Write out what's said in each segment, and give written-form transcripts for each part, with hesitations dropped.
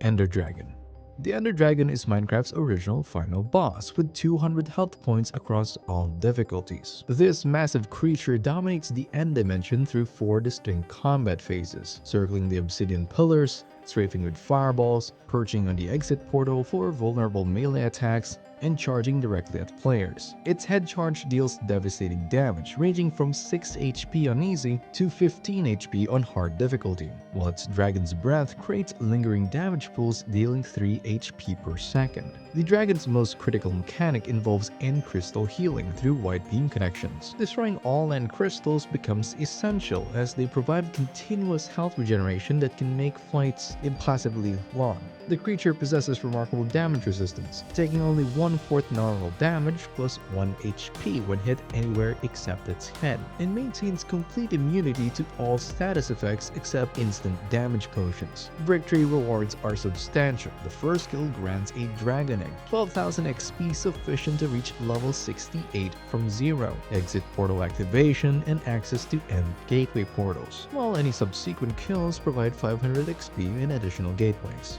Ender Dragon. The Ender Dragon is Minecraft's original final boss, with 200 health points across all difficulties. This massive creature dominates the end dimension through 4 distinct combat phases, circling the obsidian pillars, strafing with fireballs, perching on the exit portal for vulnerable melee attacks, and charging directly at players. Its head charge deals devastating damage, ranging from 6 HP on easy to 15 HP on hard difficulty, while its dragon's breath creates lingering damage pools dealing 3 HP per second. The dragon's most critical mechanic involves end crystal healing through white beam connections. Destroying all end crystals becomes essential as they provide continuous health regeneration that can make fights impossibly long. The creature possesses remarkable damage resistance, taking only 1/4 normal damage plus 1 HP when hit anywhere except its head, and maintains complete immunity to all status effects except instant damage potions. Victory rewards are substantial. The first kill grants a dragon egg, 12,000 XP sufficient to reach level 68 from 0, exit portal activation, and access to end gateway portals, while any subsequent kills provide 500 XP in additional gateways.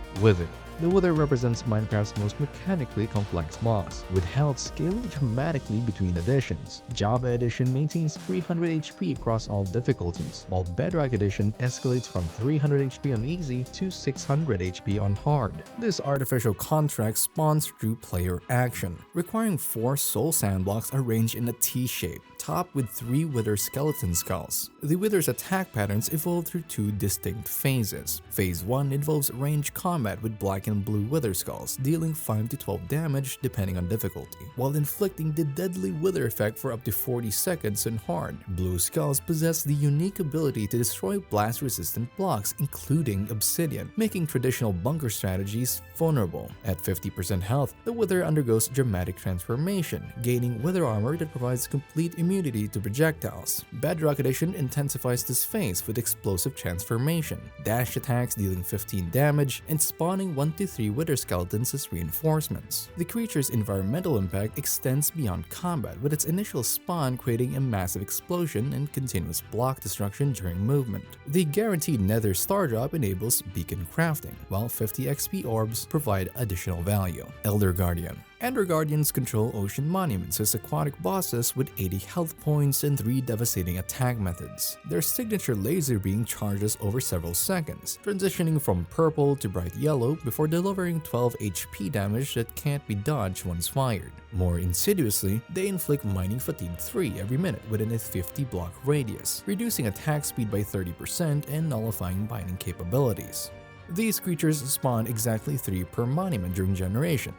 The Wither represents Minecraft's most mechanically complex boss, with health scaling dramatically between editions. Java Edition maintains 300 HP across all difficulties, while Bedrock Edition escalates from 300 HP on easy to 600 HP on hard. This artificial contract spawns through player action, requiring 4 soul sandblocks arranged in a T-shape, topped with 3 Wither skeleton skulls. The Wither's attack patterns evolve through 2 distinct phases. Phase 1 involves ranged combat with black and blue Wither skulls, dealing 5 to 12 damage depending on difficulty, while inflicting the deadly Wither effect for up to 40 seconds on hard. Blue skulls possess the unique ability to destroy blast-resistant blocks, including obsidian, making traditional bunker strategies vulnerable. At 50% health, the Wither undergoes dramatic transformation, gaining Wither armor that provides complete immunity to projectiles. Bedrock Edition intensifies this phase with explosive transformation, dash attacks dealing 15 damage, and spawning 1 to 3 Wither skeletons as reinforcements. The creature's environmental impact extends beyond combat, with its initial spawn creating a massive explosion and continuous block destruction during movement. The guaranteed Nether Star Drop enables beacon crafting, while 50 XP orbs provide additional value. Elder Guardian. Ender Guardians control ocean monuments as aquatic bosses with 80 health points and 3 devastating attack methods. Their signature laser beam charges over several seconds, transitioning from purple to bright yellow before delivering 12 HP damage that can't be dodged once fired. More insidiously, they inflict Mining Fatigue 3 every minute within a 50 block radius, reducing attack speed by 30% and nullifying binding capabilities. These creatures spawn exactly 3 per monument during generation,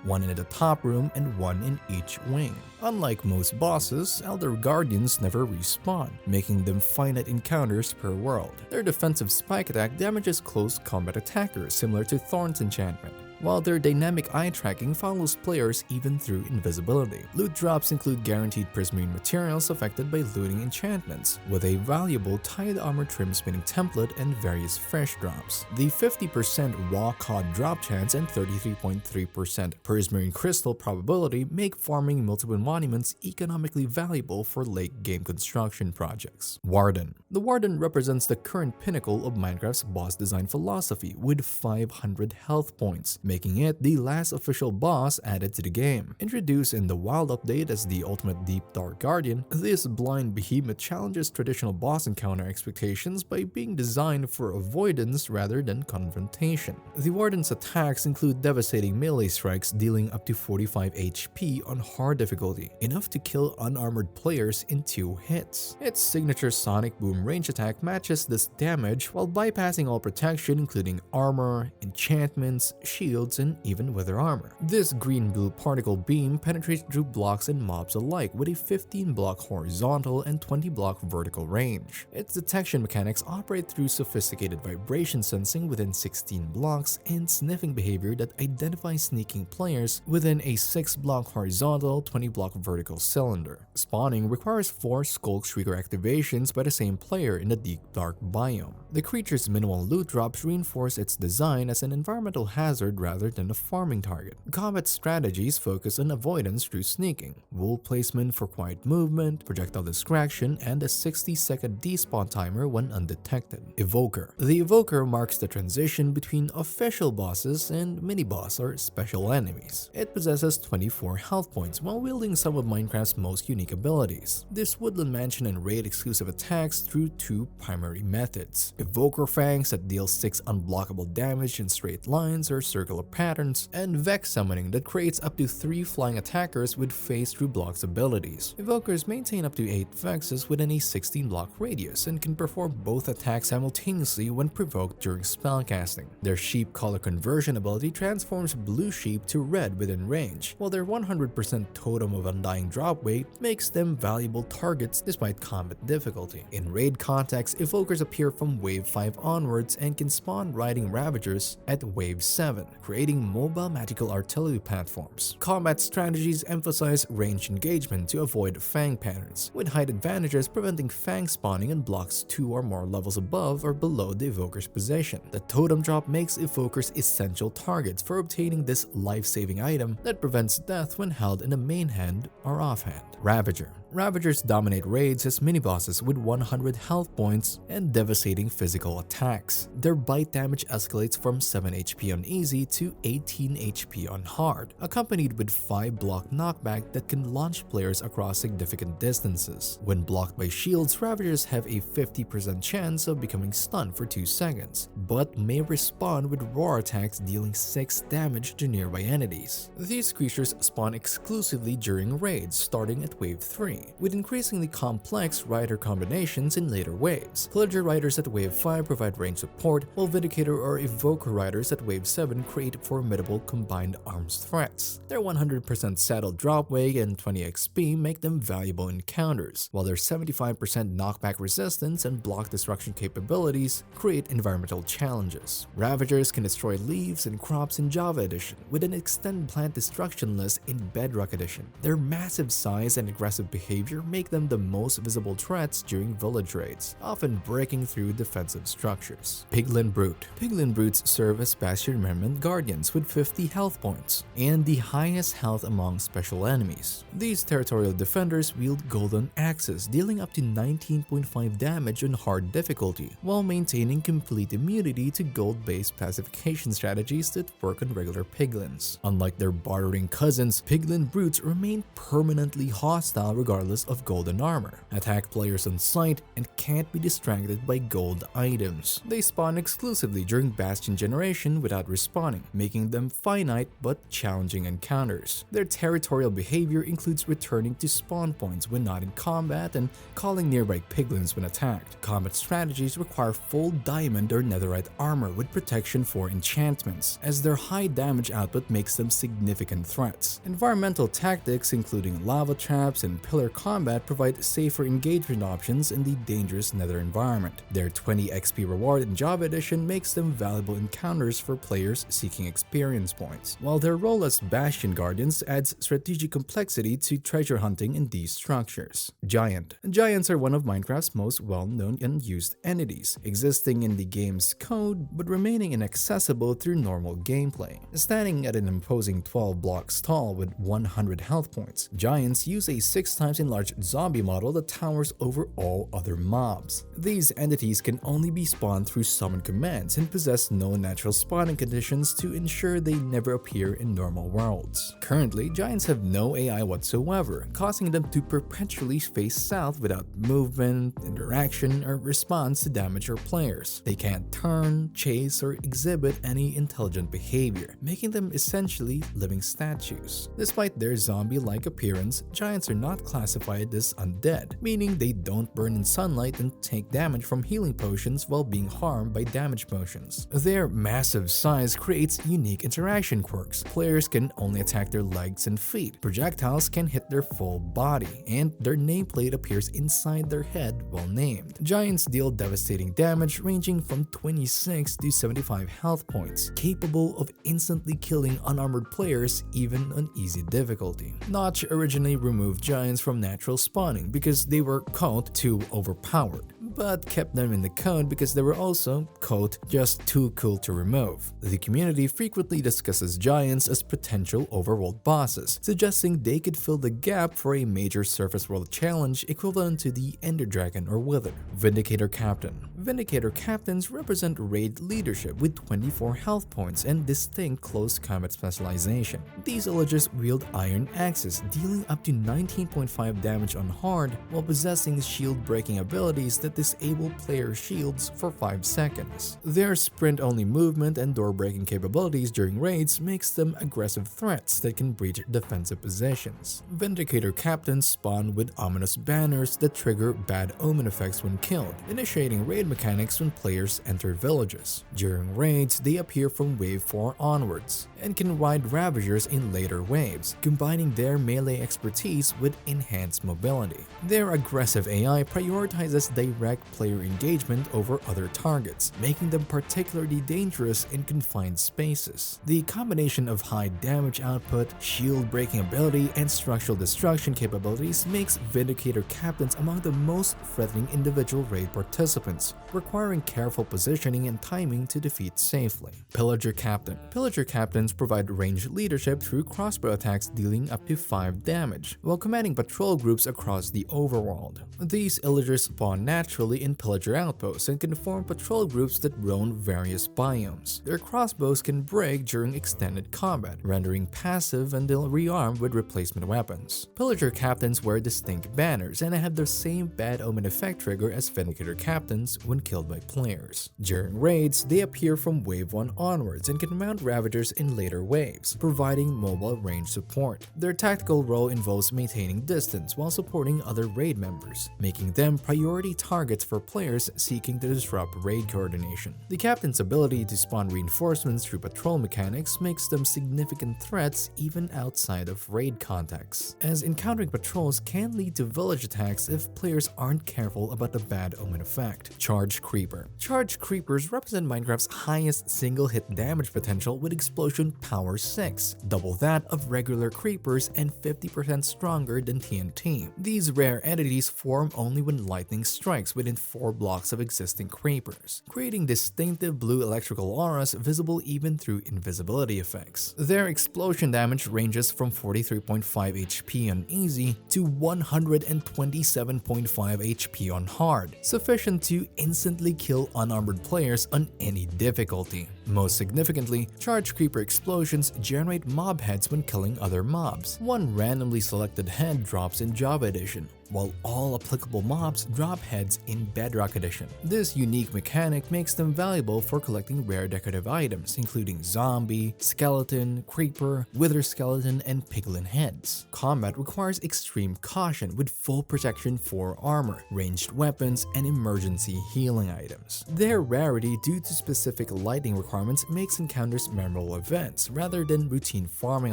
1 in the top room and 1 in each wing. Unlike most bosses, Elder Guardians never respawn, making them finite encounters per world. Their defensive spike attack damages close combat attackers, similar to Thorn's enchantment, while their dynamic eye tracking follows players even through invisibility. Loot drops include guaranteed prismarine materials affected by looting enchantments, with a valuable Tide Armor Trim Spinning template and various fresh drops. The 50% raw cod drop chance and 33.3% prismarine crystal probability make farming multiple monuments economically valuable for late game construction projects. Warden. The Warden represents the current pinnacle of Minecraft's boss design philosophy with 500 health points, making it the last official boss added to the game. Introduced in the Wild update as the ultimate Deep Dark Guardian, this blind behemoth challenges traditional boss encounter expectations by being designed for avoidance rather than confrontation. The Warden's attacks include devastating melee strikes dealing up to 45 HP on hard difficulty, enough to kill unarmored players in 2 hits. Its signature Sonic Boom range attack matches this damage while bypassing all protection including armor, enchantments, shields, and even Wither armor. This green-blue particle beam penetrates through blocks and mobs alike with a 15-block horizontal and 20-block vertical range. Its detection mechanics operate through sophisticated vibration sensing within 16 blocks and sniffing behavior that identifies sneaking players within a 6-block horizontal, 20-block vertical cylinder. Spawning requires 4 Skulk Shrieker activations by the same player in the Deep Dark biome. The creature's minimal loot drops reinforce its design as an environmental hazard rather than a farming target. Combat strategies focus on avoidance through sneaking, wool placement for quiet movement, projectile distraction, and a 60-second despawn timer when undetected. Evoker. The Evoker marks the transition between official bosses and mini-boss or special enemies. It possesses 24 health points while wielding some of Minecraft's most unique abilities. This woodland mansion and raid exclusive attacks through two primary methods: Evoker Fangs that deals 6 unblockable damage in straight lines or circular patterns, and Vex Summoning that creates up to 3 flying attackers with phase through blocks abilities. Evokers maintain up to 8 Vexes within a 16 block radius and can perform both attacks simultaneously when provoked during spellcasting. Their sheep color conversion ability transforms blue sheep to red within range, while their 100% totem of undying drop weight makes them valuable targets despite combat difficulty. In raid context, Evokers appear from wave 5 onwards and can spawn riding ravagers at wave 7, creating mobile magical artillery platforms. Combat strategies emphasize range engagement to avoid fang patterns, with height advantages preventing fang spawning in blocks 2 or more levels above or below the Evoker's position. The totem drop makes Evokers essential targets for obtaining this life-saving item that prevents death when held in the main hand or offhand. Ravager. Ravagers dominate raids as mini-bosses with 100 health points and devastating physical attacks. Their bite damage escalates from 7 HP on easy to 18 HP on hard, accompanied with 5 block knockback that can launch players across significant distances. When blocked by shields, Ravagers have a 50% chance of becoming stunned for 2 seconds, but may respond with roar attacks dealing 6 damage to nearby entities. These creatures spawn exclusively during raids starting at wave 3, with increasingly complex rider combinations in later waves. Pillager riders at wave 5 provide range support, while Vindicator or Evoker riders at wave 7 create formidable combined arms threats. Their 100% saddle drop weight and 20 XP make them valuable encounters, while their 75% knockback resistance and block destruction capabilities create environmental challenges. Ravagers can destroy leaves and crops in Java Edition, with an extended plant destruction list in Bedrock Edition. Their massive size and aggressive behavior make them the most visible threats during village raids, often breaking through defensive structures. Piglin Brute. Piglin Brutes serve as Bastion Remnant Guardians with 50 health points and the highest health among special enemies. These territorial defenders wield golden axes, dealing up to 19.5 damage on hard difficulty, while maintaining complete immunity to gold-based pacification strategies that work on regular piglins. Unlike their bartering cousins, Piglin Brutes remain permanently hostile regardless of golden armor, attack players on sight, and can't be distracted by gold items. They spawn exclusively during Bastion generation without respawning, making them finite but challenging encounters. Their territorial behavior includes returning to spawn points when not in combat and calling nearby piglins when attacked. Combat strategies require full diamond or netherite armor with protection for enchantments, as their high damage output makes them significant threats. Environmental tactics including lava traps and pillar combat provide safer engagement options in the dangerous nether environment. Their 20 XP reward in Java Edition makes them valuable encounters for players seeking experience points, while their role as Bastion Guardians adds strategic complexity to treasure hunting in these structures. Giant. Giants are one of Minecraft's most well-known and used entities, existing in the game's code but remaining inaccessible through normal gameplay. Standing at an imposing 12 blocks tall with 100 health points, Giants use a 6 times enlarged zombie model that towers over all other mobs. These entities can only be spawned through summon commands and possess no natural spawning conditions to ensure they never appear in normal worlds. Currently, Giants have no AI whatsoever, causing them to perpetually face south without movement, interaction, or response to damage or players. They can't turn, chase, or exhibit any intelligent behavior, making them essentially living statues. Despite their zombie-like appearance, Giants are not classified as undead, meaning they don't burn in sunlight and take damage from healing potions while being harmed by damage potions. Their massive size creates unique interaction quirks. Players can only attack their legs and feet, projectiles can hit their full body, and their nameplate appears inside their head while named. Giants deal devastating damage ranging from 26 to 75 health points, capable of instantly killing unarmored players even on easy difficulty. Notch originally removed Giants from natural spawning because they were called too overpowered, but kept them in the code because they were also, quote, just too cool to remove. The community frequently discusses giants as potential overworld bosses, suggesting they could fill the gap for a major surface world challenge equivalent to the Ender Dragon or Wither. Vindicator Captain. Vindicator Captains represent raid leadership with 24 health points and distinct close combat specialization. These villagers wield iron axes, dealing up to 19.5 damage on hard while possessing shield-breaking abilities that disable player shields for 5 seconds. Their sprint-only movement and door-breaking capabilities during raids makes them aggressive threats that can breach defensive positions. Vindicator Captains spawn with ominous banners that trigger bad omen effects when killed, initiating raid mechanics when players enter villages. During raids, they appear from wave 4 onwards, and can ride ravagers in later waves, combining their melee expertise with enhanced mobility. Their aggressive AI prioritizes direct player engagement over other targets, making them particularly dangerous in confined spaces. The combination of high damage output, shield-breaking ability, and structural destruction capabilities makes Vindicator Captains among the most threatening individual raid participants, requiring careful positioning and timing to defeat safely. Pillager Captain. Pillager Captains provide ranged leadership through crossbow attacks dealing up to 5 damage, while commanding patrol groups across the overworld. These illagers spawn naturally in pillager outposts and can form patrol groups that roam various biomes. Their crossbows can break during extended combat, rendering passive until rearmed with replacement weapons. Pillager Captains wear distinct banners and have the same bad omen effect trigger as Vindicator Captains when killed by players. During raids, they appear from wave 1 onwards and can mount ravagers in later waves, providing mobile range support. Their tactical role involves maintaining distance while supporting other raid members, making them priority targets for players seeking to disrupt raid coordination. The captain's ability to spawn reinforcements through patrol mechanics makes them significant threats even outside of raid contexts, as encountering patrols can lead to village attacks if players aren't careful about the bad omen effect. Charge Creeper. Charge Creepers represent Minecraft's highest single-hit damage potential with explosion power 6, double that of regular creepers and 50% stronger than TNT. These rare entities form only when lightning strikes within 4 blocks of existing creepers, creating distinctive blue electrical auras visible even through invisibility effects. Their explosion damage ranges from 43.5 HP on easy to 127.5 HP on hard, sufficient to instantly kill unarmored players on any difficulty. Most significantly, Charge Creeper explosions generate mob heads when killing other mobs. One randomly selected head drops in Java Edition, while all applicable mobs drop heads in Bedrock Edition. This unique mechanic makes them valuable for collecting rare decorative items, including zombie, skeleton, creeper, wither skeleton, and piglin heads. Combat requires extreme caution with full protection for armor, ranged weapons, and emergency healing items. Their rarity due to specific lighting requirements makes encounters memorable events rather than routine farming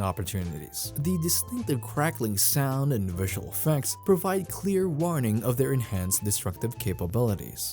opportunities. The distinctive crackling sound and visual effects provide clear warning of their enhanced destructive capabilities.